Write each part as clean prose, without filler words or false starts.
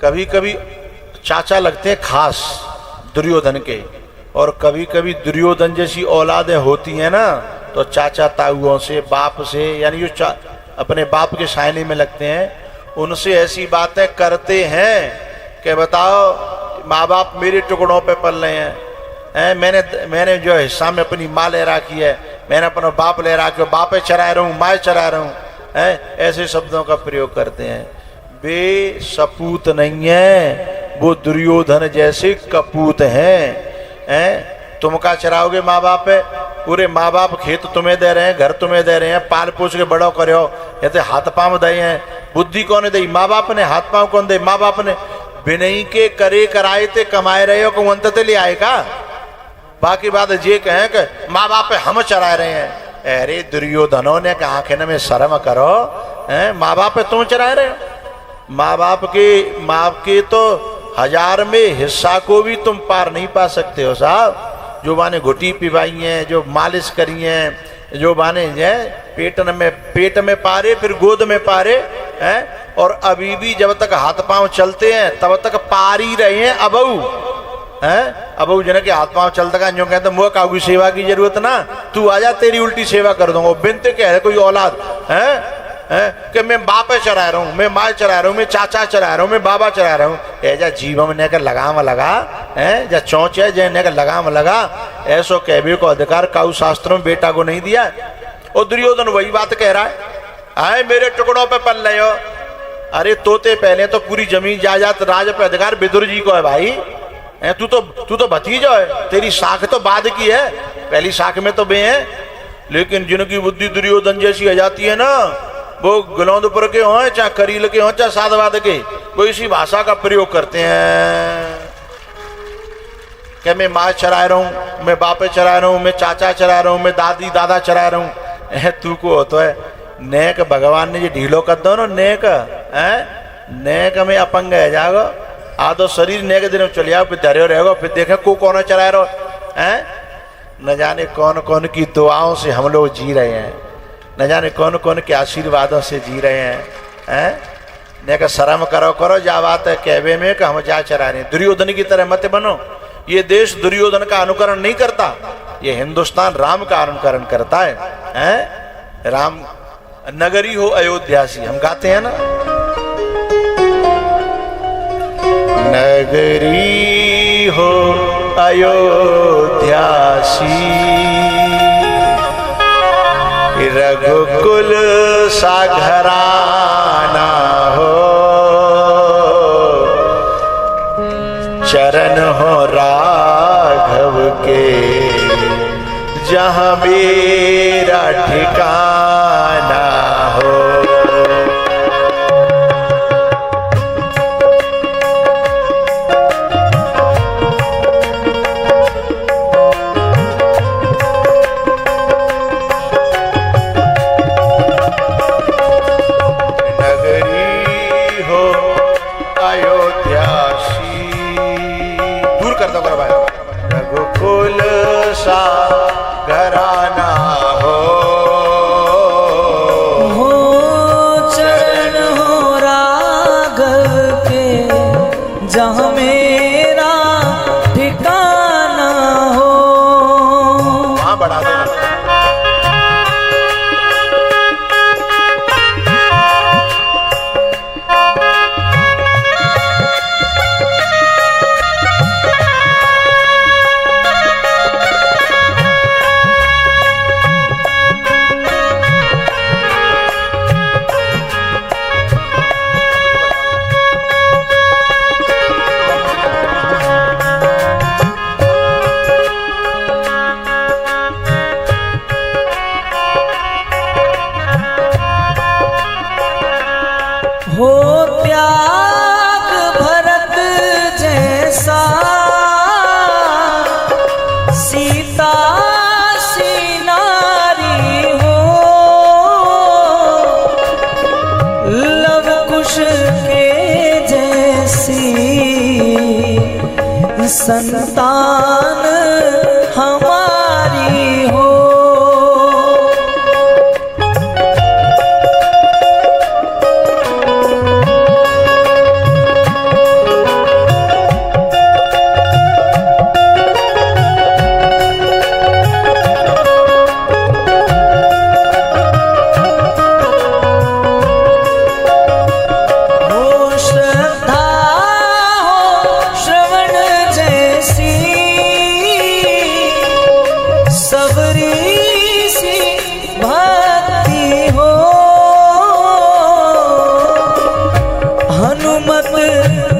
कभी कभी चाचा लगते हैं खास दुर्योधन के, और कभी कभी दुर्योधन जैसी औलादें होती हैं ना तो चाचा ताऊओं से, बाप से, यानी जो अपने बाप के सायने में लगते हैं, उनसे ऐसी बातें करते हैं कि बताओ माँ बाप मेरे टुकड़ों पे पल रहे हैं, मैंने जो हिस्सा में अपनी माँ ले रखी है, मैंने अपना बाप ले रखा, बापे चरा रहा हूँ, माँ चरा रहा हूँ, ऐसे शब्दों का प्रयोग करते हैं। वे सपूत नहीं है, वो दुर्योधन जैसे कपूत हैं। तुम क्या चराओगे माँ बाप है? पूरे माँ बाप खेत तुम्हें दे रहे हैं, घर तुम्हें दे रहे हैं, पाल पोछ के बड़ो करो, ये हाथ पाँव दे हैं। बुद्धि कौन दे? माँ बाप ने। हाथ पाँव कौन दे? माँ बाप ने। बिनई के करे कराए ते कमाए रहे हो, को अंत ते ले आएगा। बाकी बात ये कहें कि माँ बाप हम चरा रहे हैं। अरे दुर्योधनों ने कहा आखिर में शर्म करो, माँ बाप तुम चरा रहे हो? माँ बाप के तो 1000 में हिस्सा को भी तुम पार नहीं पा सकते हो साहब। जो माने घुटी पिवाई हैं, जो मालिश करी हैं, जो माने पेट में पारे, फिर गोद में पारे हैं, और अभी भी जब तक हाथ पांव चलते हैं तब तक पार ही रहे हैं अबऊ हैं। अबऊ जन के हाथ पांव चलता का जो कहते मुँह काऊ की सेवा की जरूरत ना, तू आजा तेरी उल्टी सेवा कर दूंगा। बिनते कह रहे कोई औलाद है कि मैं बाप चरा रहा हूँ, मैं माँ चरा रहा हूँ, मैं चाचा चरा रहा हूँ, मैं बाबा चरा रहा हूँ। ऐजा जीवन ने का लगाम लगा है, जा चौंच है जैने का लगाम लगा, ऐसो कहबे को अधिकार काऊ शास्त्रों में बेटा को नहीं दिया। और दुर्योधन वही बात कह रहा है, आए मेरे टुकड़ों पे पल रहे हो। अरे तोते पहले तो पूरी जमीन जायदाद राज पे अधिकार विदुर जी को है भाई। तू तो भतीजा है, तेरी शाख तो बाद की है, पहली शाख में तो बे है। लेकिन जिनकी बुद्धि दुर्योधन जैसी आ जाती है ना, वो गुलौदपुर के हों चाहे करील के हों चाहे साधवाद के, वो इसी भाषा का प्रयोग करते हैं कि मैं माँ चरा रहा हूँ, मैं बापे चरा रहा हूँ, मैं चाचा चरा रहा हूँ, मैं दादी दादा चरा रहा हूँ। तू को हो तो है नेक भगवान ने जो ढीलो कर दो ना, नेक में अपंग है जागो, आधो शरीर नेक दिन में चले आओ, फिर धरे रहेगा, फिर देखे को कौन चरा रहो है। न जाने कौन कौन की दुआओं से हम लोग जी रहे हैं, न जाने कौन कौन के आशीर्वादों से जी रहे हैं। ने का शर्म करो जा बात है कहवे में कि हम जा चरा रहे हैं। दुर्योधन की तरह मत बनो। ये देश दुर्योधन का अनुकरण नहीं करता, ये हिंदुस्तान राम का अनुकरण करता है। राम नगरी हो अयोध्यासी, हम गाते हैं ना, नगरी हो अयोध्यासी, रघुकुल सा घराना हो, चरण हो राघव के जहाँ मेरा ठिकाना हो। रघुकुल सा घराना हो, चरण हो राघव के जहाँ मेरा ठिकाना हो। वहाँ बढ़ा देना। हो त्याग भरत जैसा, सीता सी नारी हो, लव कुश के जैसी संतान हमारी हो।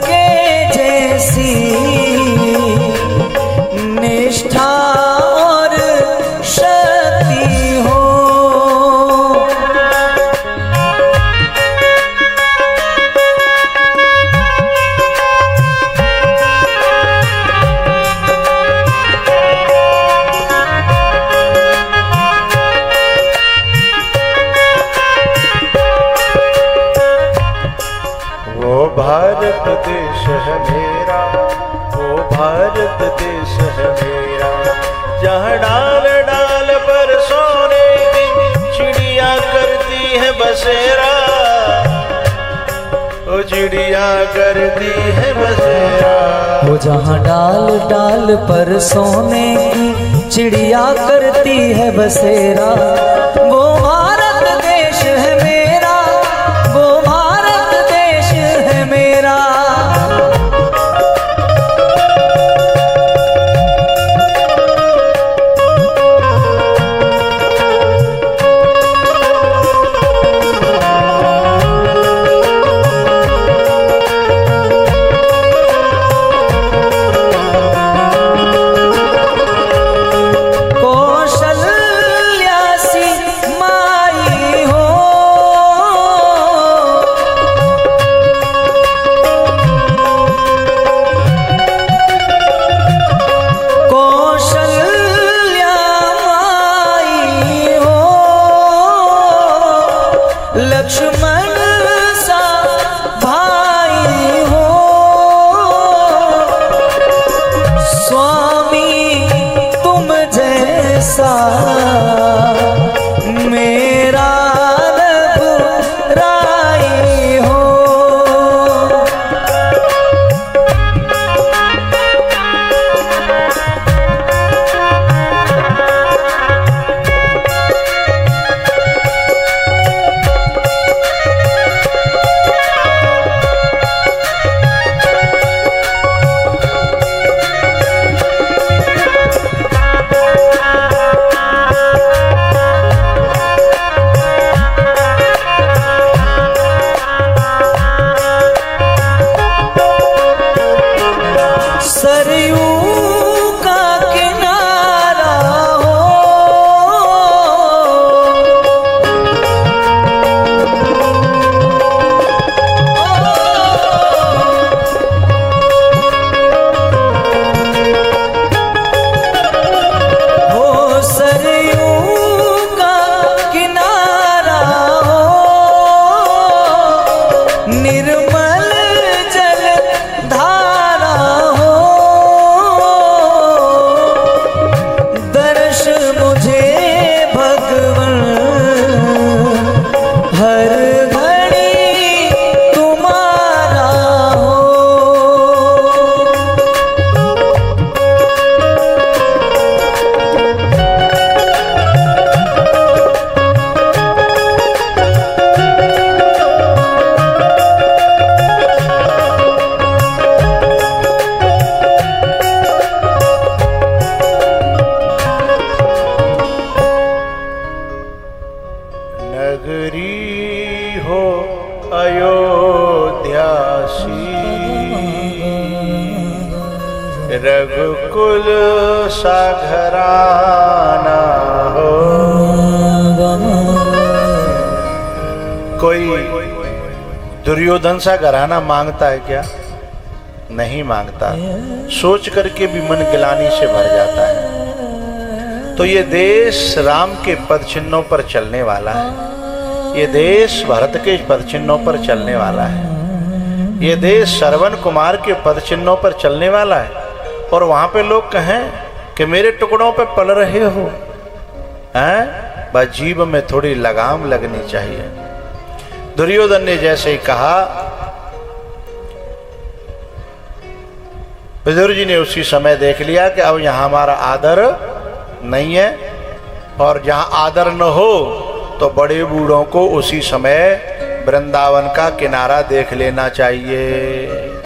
के जैसी निष्ठा और शक्ति हो। भारत देश है मेरा, वो भारत देश है मेरा, जहाँ डाल डाल पर सोने की चिड़िया करती है बसेरा, वो चिड़िया करती है बसेरा। वो जहाँ डाल डाल पर सोने की चिड़िया करती है बसेरा, वो भारत देश है मेरा, वो भारत देश है मेरा। लक्ष्मण सा भाई हो, स्वामी तुम जैसा मेरा रघुराई हो। सरयू का किनारा हो, हो सरयू का किनारा हो, निर्मल जल धारा हो, दर्श मुझे भगवन हर घड़ी तुम्हारा हो। नगरी हो अयोध्यासी, रघुकुल सा घराना हो। कोई दुर्योधन सा घराना मांगता है क्या? नहीं मांगता। सोच करके भी मन गिलानी से भर जाता है। तो ये देश राम के पद चिन्हों पर चलने वाला है, ये देश भरत के पद चिन्हों पर चलने वाला है, ये देश श्रवण कुमार के पद चिन्हों पर चलने वाला है। और वहां पे लोग कहें कि मेरे टुकड़ों पे पल रहे हो, हैं? बस जीभ में थोड़ी लगाम लगनी चाहिए। दुर्योधन ने जैसे ही कहा, विदुर जी ने उसी समय देख लिया कि अब यहां हमारा आदर नहीं है, और जहां आदर न हो तो बड़े बूढ़ों को उसी समय वृंदावन का किनारा देख लेना चाहिए।